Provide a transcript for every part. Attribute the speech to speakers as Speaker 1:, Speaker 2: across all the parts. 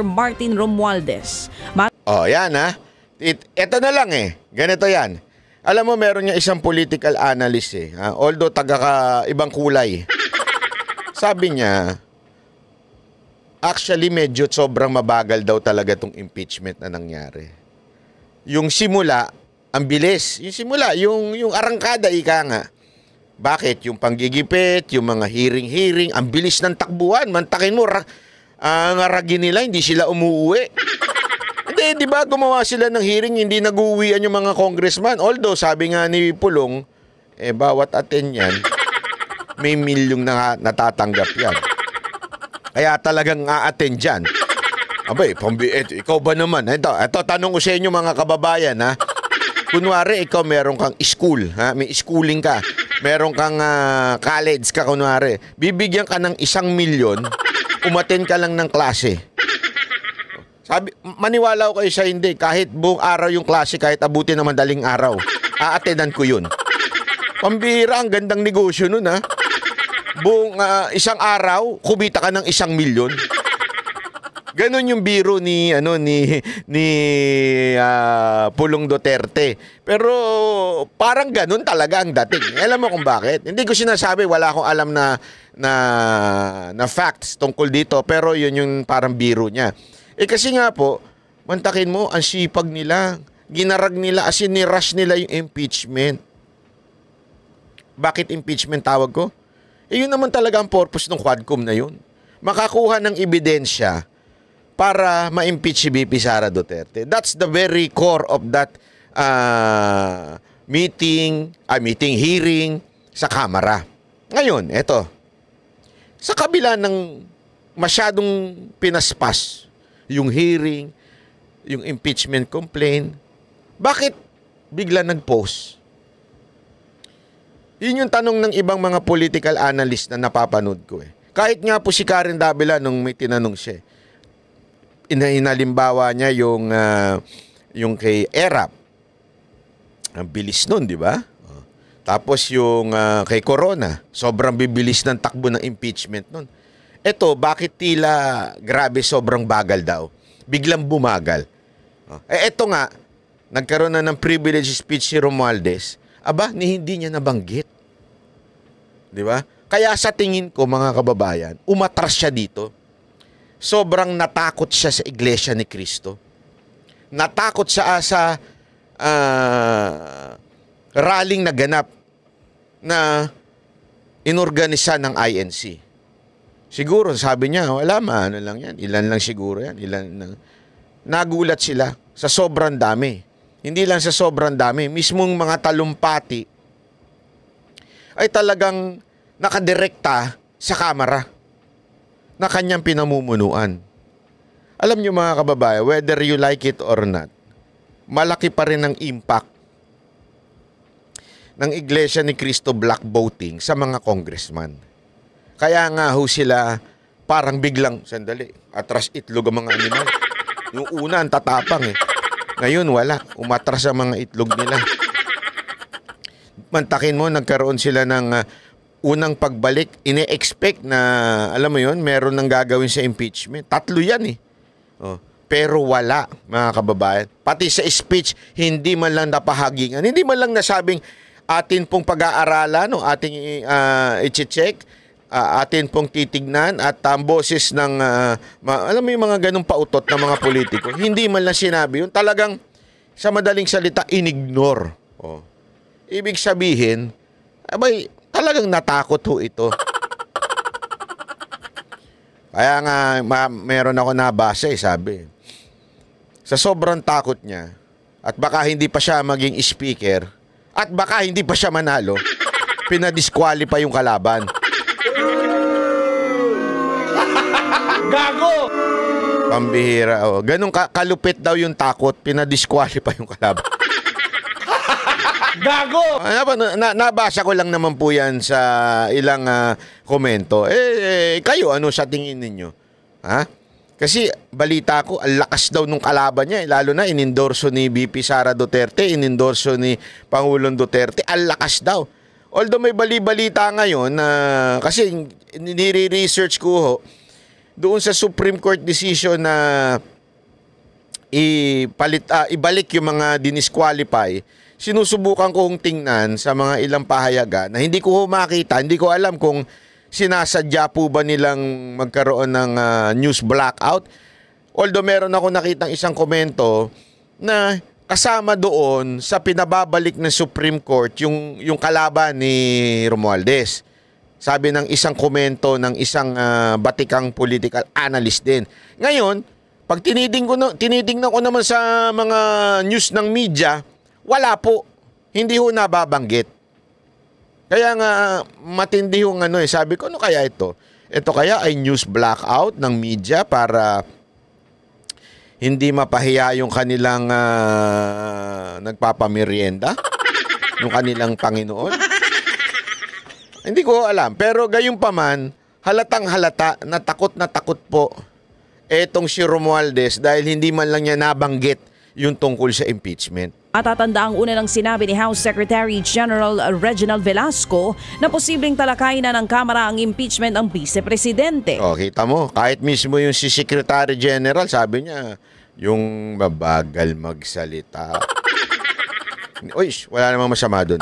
Speaker 1: Martin Romualdez.
Speaker 2: Oh, yan ha. Ito na lang eh. Ganito yan. Alam mo, meron niya isang political analyst eh. Ha? Although ibang kulay. Sabi niya, actually medyo sobrang mabagal daw talaga tong impeachment na nangyari. Yung simula, ang bilis. Yung simula, yung arangkada, ika nga. Bakit? Yung panggigipit, yung mga hearing, ang bilis ng takbuhan. Mantakin mo, ang aragin nila, hindi sila umuwi. Hindi, di ba gumawa sila ng hearing, hindi nag-uwian yung mga congressman. Although, sabi nga ni Pulong, bawat attend yan, may milyong na natatanggap yan. Kaya talagang a-attend dyan. Abay, ikaw ba naman? Ito, tanong ko sa inyo mga kababayan, ha? Kunwari, ikaw meron kang school, ha? May schooling ka. Meron kang college ka, kunwari. Bibigyan ka ng 1 milyon, umattend ka lang ng klase. Sabi, maniwala ko kayo sa hindi. Kahit buong araw yung klase, kahit abutin na madaling araw, a-attendan ko yun. Pambira, ang gandang negosyo nun, ha? Buong isang araw, kumita ka ng 1 milyon. Ganon yung biro ni Pulong Duterte. Pero parang ganon talaga ang dating. Alam mo kung bakit? Hindi ko sinasabi, wala akong alam na facts tungkol dito, pero yun yung parang biro niya. Kasi nga po, mantakin mo, ang sipag nila, ginarag nila, as in nirush nila yung impeachment. Bakit impeachment tawag ko? Yun naman talaga ang purpose ng Quadcom na yun. Makakuha ng ebidensya para ma-impeach si VP Sara Duterte. That's the very core of that hearing sa Kamara. Ngayon, eto. Sa kabila ng masyadong pinaspas yung hearing, yung impeachment complaint, bakit bigla nag-post? Yun yung tanong ng ibang mga political analyst na napapanood ko eh. Kahit nga po si Karen Davila nung may tinanong siya, inalimbawa niya yung kay Erap. Ang bilis nun, di ba? Tapos yung kay Corona, sobrang bibilis ng takbo ng impeachment nun. Eto, bakit tila grabe sobrang bagal daw? Biglang bumagal. Eto nga, nagkaroon na ng privilege speech si Romualdez. Aba, hindi niya nabanggit. Di ba? Kaya sa tingin ko, mga kababayan, umatras siya dito. Sobrang natakot siya sa Iglesia ni Cristo. Natakot siya sa rallying na ganap na inorganisa ng INC. Siguro, sabi niya, wala ano lang yan. Ilan lang siguro yan. Nagulat sila sa sobrang dami. Hindi lang sa sobrang dami. Mismong mga talumpati ay talagang nakadirekta sa Kamara na kanyang pinamumunuan. Alam niyo mga kababayan, whether you like it or not, malaki pa rin ang impact ng Iglesia ni Cristo black voting sa mga congressman. Kaya nga ho sila parang biglang, sandali, atras itlog ang mga animal. Yung una, ang tatapang eh. Ngayon, wala. Umatras ang mga itlog nila. Mantakin mo, nagkaroon sila ng unang pagbalik. Ine-expect na, alam mo yun, meron nang gagawin sa impeachment. 3 yan eh. Pero wala, mga kababayan. Pati sa speech, hindi man lang napahagingan. Hindi man lang nasabing atin pong pag-aaralan, ating i-check, atin pong titignan at ang boses ng, alam mo yung mga ganong pautot ng mga politiko. Hindi man lang sinabi yun. Talagang, sa madaling salita, inignore. Ibig sabihin, abay, talagang natakot ho ito. Kaya nga, meron ako nabasa sabi. Sa sobrang takot niya, at baka hindi pa siya maging speaker, at baka hindi pa siya manalo, pinadisqualify yung kalaban. Gago! Pambihira. Ganun kalupit daw yung takot, pinadisqualify yung kalaban. Gago! Nabasa ko lang naman po yan sa ilang komento. Kayo, ano sa tingin ninyo? Ha? Kasi balita ko, ang lakas daw nung kalaban niya. Lalo na inendorso ni VP Sara Duterte, inendorso ni Pangulong Duterte. Ang lakas daw. Although may bali-balita ngayon, kasi nire-research ko ho, doon sa Supreme Court decision na ibalik yung mga dinisqualify, sinusubukan kong tingnan sa mga ilang pahayagan na hindi ko makita, hindi ko alam kung sinasadya po ba nilang magkaroon ng news blackout. Although meron ako nakitang isang komento na kasama doon sa pinababalik ng Supreme Court yung kalaban ni Romualdez. Sabi ng isang komento ng isang batikang political analyst din. Ngayon, pag tinitingnan ko naman sa mga news ng media, wala po. Hindi ho nababanggit. Kaya nga matindi ho sabi ko, ano kaya ito? Ito kaya ay news blackout ng media para hindi mapahiya yung kanilang nagpapamerienda, yung kanilang Panginoon. Hindi ko alam. Pero gayunpaman, halatang halata na takot po etong si Romualdez dahil hindi man lang niya nabanggit yung tungkol sa impeachment.
Speaker 1: Matatanda ang una ng sinabi ni House Secretary General Reginald Velasco na posibleng talakayin na ng Kamara ang impeachment ng Vice-Presidente.
Speaker 2: O, kita mo, kahit mismo yung si Secretary General, sabi niya, yung mabagal magsalita. Uy, wala namang masama doon.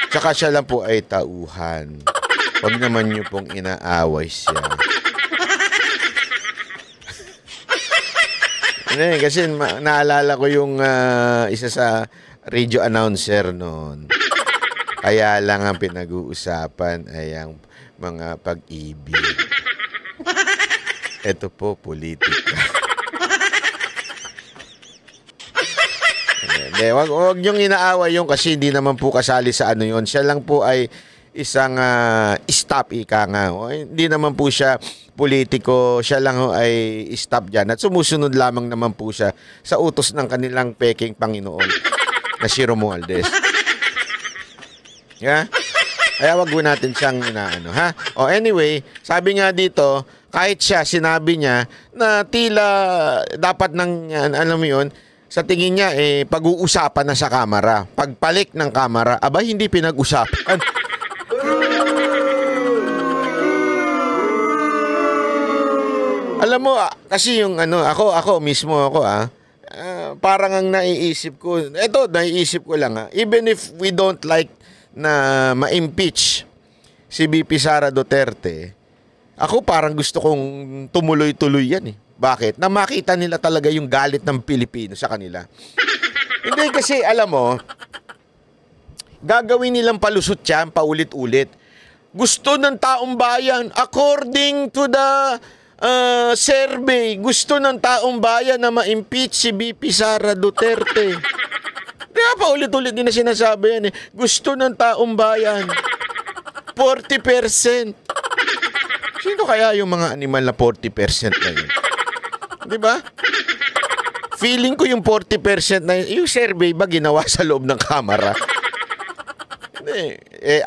Speaker 2: Tsaka siya lang po ay tauhan. Huwag naman niyo pong inaaway siya. Kasi naalala ko yung isa sa radio announcer noon. Kaya lang ang pinag-uusapan ay ang mga pag-ibig. Ito po, politika. Huwag niyong inaaway yung kasi hindi naman po kasali sa ano yun. Siya lang po ay isang stop ika nga. Hindi naman po siya politiko, siya lang ay stop dyan. At sumusunod lamang naman po siya sa utos ng kanilang peking Panginoon na si Romualdez. Yeah? Kaya wag mo natin siyang inaano, ha? O anyway, sabi nga dito, kahit siya, sinabi niya na tila dapat ng, alam mo yun, sa tingin niya, pag-uusapan na sa kamera. Pagpalik ng kamera, aba, hindi pinag-usapan. Alam mo, kasi yung ako mismo parang ang naiisip ko, naiisip ko lang even if we don't like na ma-impeach si VP Sara Duterte, ako parang gusto kong tumuloy-tuloy yan eh. Bakit? Na makita nila talaga yung galit ng Pilipino sa kanila. Hindi kasi, alam mo, gagawin nilang palusot yan, paulit-ulit. Gusto ng taong bayan, according to the survey, gusto ng taong bayan na ma-impeach si VP Sara Duterte. Kaya paulit-ulit din na sinasabi yan eh. Gusto ng taong bayan, 40%. Sino kaya yung mga animal na 40% na yun? Diba? Feeling ko yung 40% na yung survey ba ginawa sa loob ng kamera?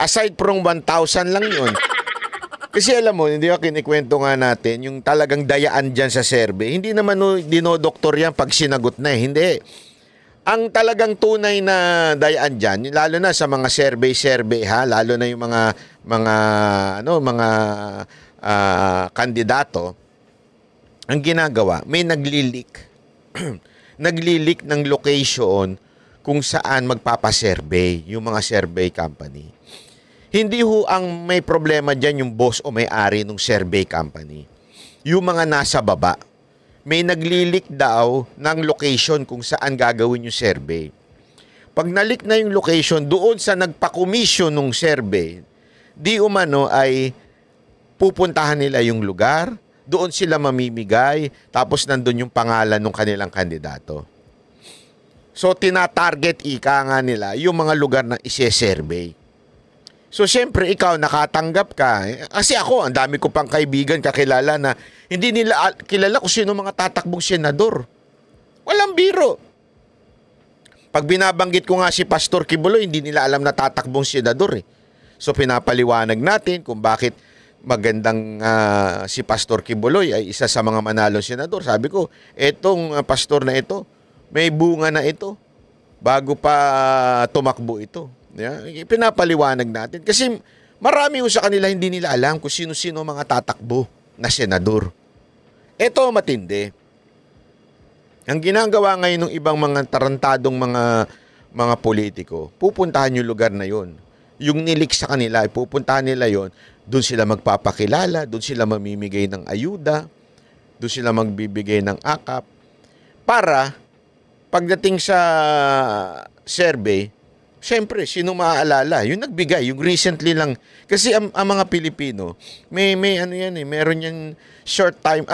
Speaker 2: Aside from 1,000 lang yun. Kasi alam mo, hindi ba kinikwento nga natin yung talagang dayaan dyan sa survey. Hindi naman dinodoktor yan pag sinagot na eh. Hindi. Ang talagang tunay na dayaan dyan, lalo na sa mga survey ha, lalo na yung mga kandidato, ang ginagawa, may naglilik. Naglilik ng location kung saan magpapasurvey yung mga survey company. Hindi ho ang may problema dyan yung boss o may-ari ng survey company. Yung mga nasa baba, may naglilik daw ng location kung saan gagawin yung survey. Pag nalik na yung location doon sa nagpa-commission ng survey, di umano ay pupuntahan nila yung lugar, doon sila mamimigay, tapos nandun yung pangalan ng kanilang kandidato. So, tinatarget ika nga nila yung mga lugar na ise-survey. So, syempre, ikaw nakatanggap ka. Kasi ako, ang dami ko pang kaibigan, kakilala na hindi nila kilala kung sino mga tatakbong senador. Walang biro. Pag binabanggit ko nga si Pastor Kibuloy, hindi nila alam na tatakbong senador eh. So, pinapaliwanag natin kung bakit magandang si Pastor Kibuloy ay isa sa mga manalong senador. Sabi ko, etong pastor na ito, may bunga na ito bago pa tumakbo ito. Yeah? Pinapaliwanag natin. Kasi marami sa kanila hindi nila alam kung sino-sino mga tatakbo na senador. Ito matindi. Ang ginagawa ngayon ng ibang mga tarantadong mga politiko, pupuntahan yung lugar na yon. Yung nilik sa kanila, pupuntahan nila yon. Doon sila magpapakilala, doon sila mamimigay ng ayuda, doon sila magbibigay ng akap. Para pagdating sa survey, siyempre, sino maaalala? Yung nagbigay, yung recently lang. Kasi ang mga Pilipino, may ano yan eh, meron yung short time,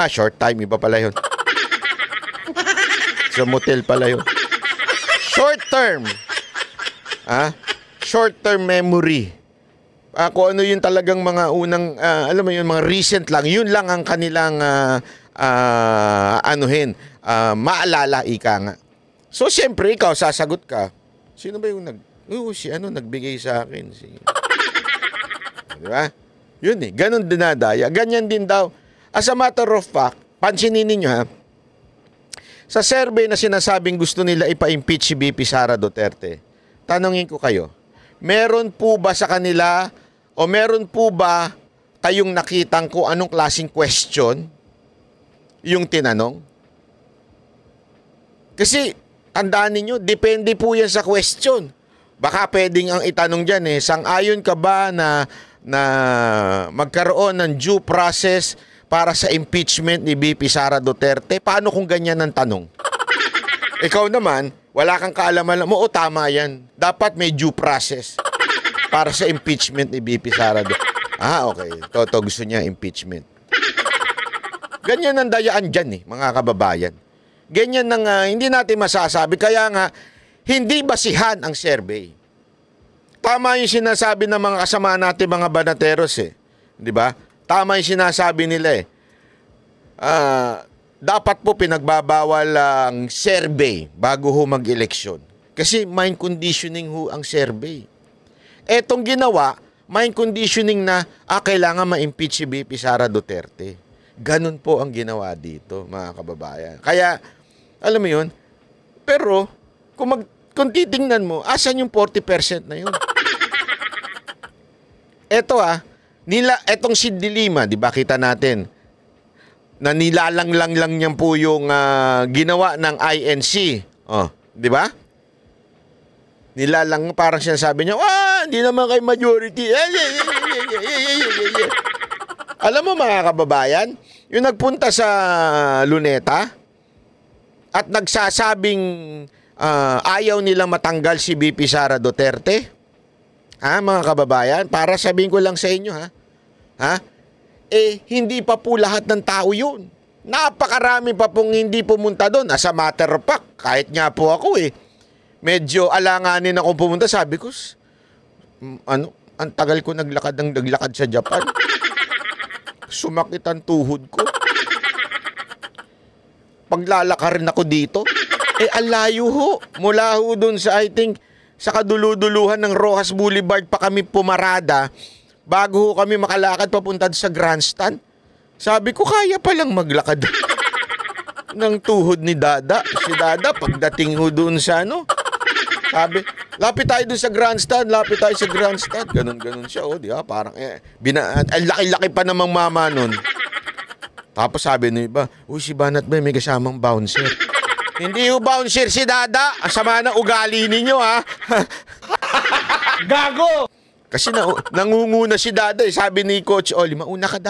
Speaker 2: iba pala yun. Sa motel pala yun. Short term. Short term memory. Kung ano yung talagang mga unang, alam mo yun, mga recent lang, yun lang ang kanilang maalala, ika nga. So, siyempre, ikaw, sasagot ka. Sino ba yung nagbigay sa akin. Di ba? Yun eh, ganun dinadaya. Ganyan din daw. As a matter of fact, pansinin ninyo ha, sa survey na sinasabing gusto nila ipa-impeach si BP Sara Duterte, tanongin ko kayo, meron po ba sa kanila o meron po ba kayong nakitang kung anong klaseng question yung tinanong? Kasi, tandaan ninyo, depende po yan sa question. Baka pwedeng ang itanong dyan sang-ayon ka ba na magkaroon ng due process para sa impeachment ni BP Sara Duterte? Paano kung ganyan ang tanong? Ikaw naman, wala kang kaalaman mo, tama yan. Dapat may due process para sa impeachment ni BP Sara Duterte. Okay. Toto gusto niya impeachment. Ganyan ang dayaan dyan mga kababayan. Ganyan nang hindi natin masasabi. Kaya nga, hindi basihan ang survey. Tama yung sinasabi ng mga kasama natin, mga banateros Di ba? Tama yung sinasabi nila dapat po pinagbabawal ang survey bago mag-eleksyon. Kasi mind conditioning ang survey. Etong ginawa, mind conditioning na kailangan ma-impeach si BP Sara Duterte. Ganun po ang ginawa dito, mga kababayan. Kaya, alam mo yun, pero kung titingnan mo, asan yung 40% na yun? Eto etong si Dilima, di ba kita natin, na nilalanglang lang niyan po yung ginawa ng INC. Di ba? Nilalang, parang sinasabi niya, hindi naman kay majority. Alam mo mga kababayan, yung nagpunta sa Luneta at nagsasabing ayaw nilang matanggal si BP Sara Duterte, mga kababayan, para sabihin ko lang sa inyo, hindi pa po lahat ng tao yun. Napakarami pa pong hindi pumunta doon. As a matter of fact, kahit nga po ako medyo alanganin akong pumunta. Sabi ko, ang tagal ko naglakad sa Japan. Sumakit ang tuhod ko. Paglalaka rin ako dito. Alayo mula doon sa, I think, sa kaduluduluhan ng Rojas Boulevard pa kami pumarada bago kami makalakad papunta sa grandstand. Sabi ko, kaya palang maglakad ng tuhod ni Dada. Si Dada, pagdating doon sa sabi, lapit tayo doon sa grandstand, Ganon siya, di ba? Parang, ang laki-laki pa namang mama nun. Tapos sabi ng iba, si Banat ba, may kasamang bouncer. Hindi bouncer si Dada. Ang sama na ugali ninyo, Gago! Kasi nangunguna si Dada Sabi ni Coach Oli, mauna ka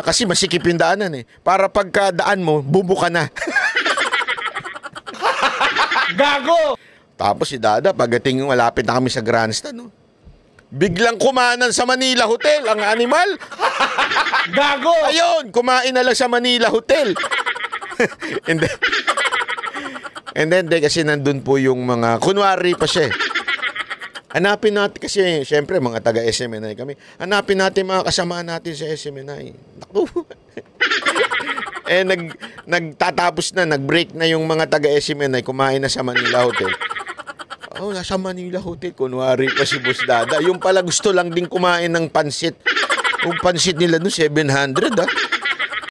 Speaker 2: kasi masikip yung daanan Para pagkadaan mo, bubuka na. Gago! Tapos si Dada, pagdating malapit na kami sa grandstand, biglang kumanan sa Manila Hotel, ang animal. Gago! Ayun, kumain na lang sa Manila Hotel. And then kasi nandun po yung mga, kunwari pa siya Hanapin natin, kasi syempre mga taga SMNI kami, hanapin natin mga kasama natin sa SMNI. Naku. Nagtatapos na, nag-break na yung mga taga SMNI, kumain na sa Manila Hotel. Nasa Manila Hotel, kunwari pa si Boss Dada. Yung pala gusto lang din kumain ng pansit. Yung pansit nila doon, 700